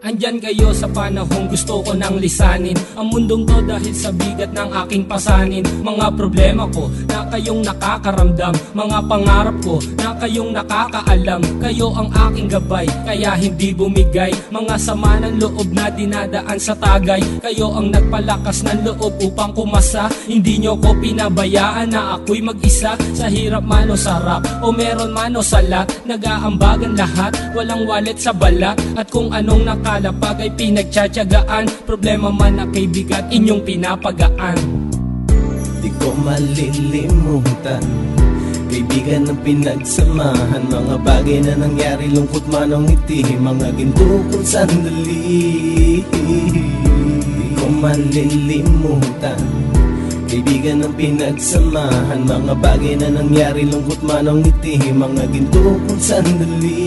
Andyan kayo sa panahong gusto ko nang lisanin ang mundong to dahil sa bigat ng aking pasanin. Mga problema ko na kayong nakakaramdam, mga pangarap ko na kayong nakakaalam. Kayo ang aking gabay, kaya hindi bumigay. Mga sama ng loob na dinadaan sa tagay, kayo ang nagpalakas ng loob upang kumasa. Hindi nyo ko pinabayaan na ako'y mag-isa. Sa hirap man o sarap, o meron man o salat, nag-aambagan lahat, walang wallet sa balat. At kung anong nakalapag ay pinagtsatsagaan, problema man na kay bigat inyong pinapagaan. Di ko malilimutan, kaibigan ng pinagsamahan, mga bagay na nangyari, lungkot man o ngiti, mga ginto kong sandali. Di ko malilimutan, kaibigan ng pinagsamahan, mga bagay na nangyari, lungkot man o ngiti, mga ginto kong sandali.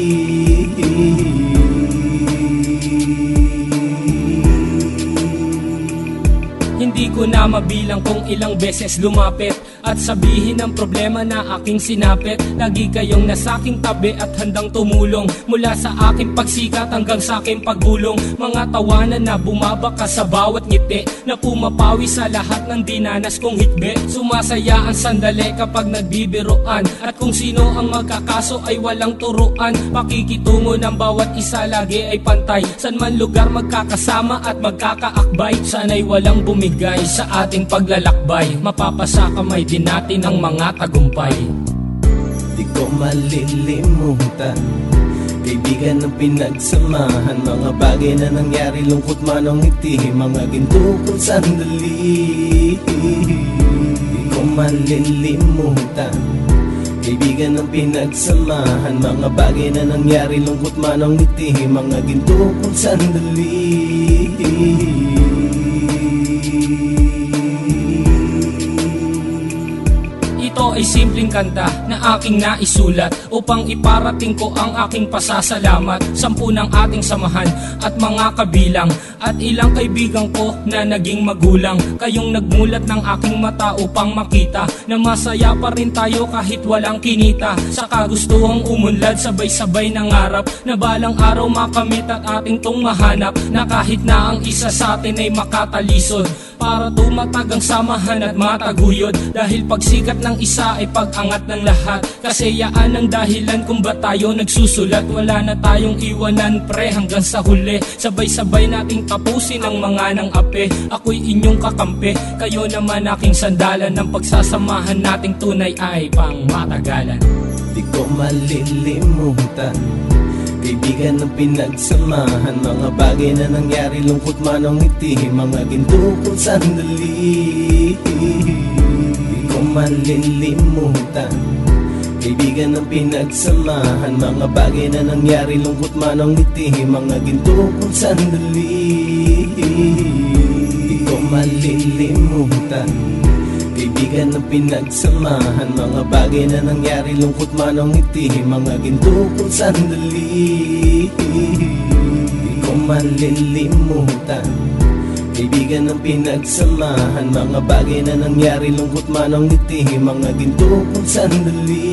Hindi ko na mabilang kung ilang beses lumapit at sabihin ang problema na aking sinapit. Lagi kayong nasa aking tabi at handang tumulong, mula sa aking pagsikat hanggang sa aking paggulong. Mga tawanan na bumabaka sa bawat ngiti, na pumapawi sa lahat ng dinanas kong hitbe. Sumasaya ang sandali kapag nagbibiroan, at kung sino ang magkakaso ay walang turuan. Pakikitungo ng bawat isa lagi ay pantay, san man lugar magkakasama at magkakaakbay. Sana'y walang bumigay sa ating paglalakbay, mapapasa kamay din natin ang mga tagumpay. Di ko malilimutan, kaibigan ng pinagsamahan, mga bagay na nangyari, lungkot man o ngiti, mga ginto kong sandali. Di ko malilimutan, kaibigan ng pinagsamahan, mga bagay na nangyari, lungkot man o ngiti, mga ginto kong sandali. Ito ay simpleng kanta na aking naisulat upang iparating ko ang aking pasasalamat. 10 ng ating samahan at mga kabilang, at ilang kaibigan ko na naging magulang. Kayong nagmulat ng aking mata upang makita na masaya pa rin tayo kahit walang kinita. Sa kagustuhang umunlad, sabay-sabay nangarap na balang araw makamit at ating tong mahanap, na kahit na ang isa sa atin ay makatalisod, para tumatag ang samahan at mataguyod. Dahil pagsikat ng isa ay pag-angat ng lahat, kasi yaan ang dahilan kung ba't tayo nagsusulat. Wala na tayong iwanan pre hanggang sa huli, sabay-sabay nating tapusin ang mga nang ape. Ako'y inyong kakampi, kayo naman aking sandalan, ng pagsasamahan nating tunay ay pang matagalan. Di ko malilimutan, kaibigan ng pinagsamahan, mga bagay na nangyari, lungkot man o ngiti, mga ginto kong sandali. Di ko malilimutan, kaibigan ng pinagsamahan, mga bagay na nangyari, lungkot man o ngiti, mga ginto kong sandali. Di ko malilimutan, kaibigan ng pinagsamahan, mga bagay na nangyari, lungkot man o ngiti, mga ginto kong sandali. Di ko malilimutan, kaibigan ng pinagsamahan, mga bagay na nangyari, lungkot man o ngiti, mga ginto kong sandali.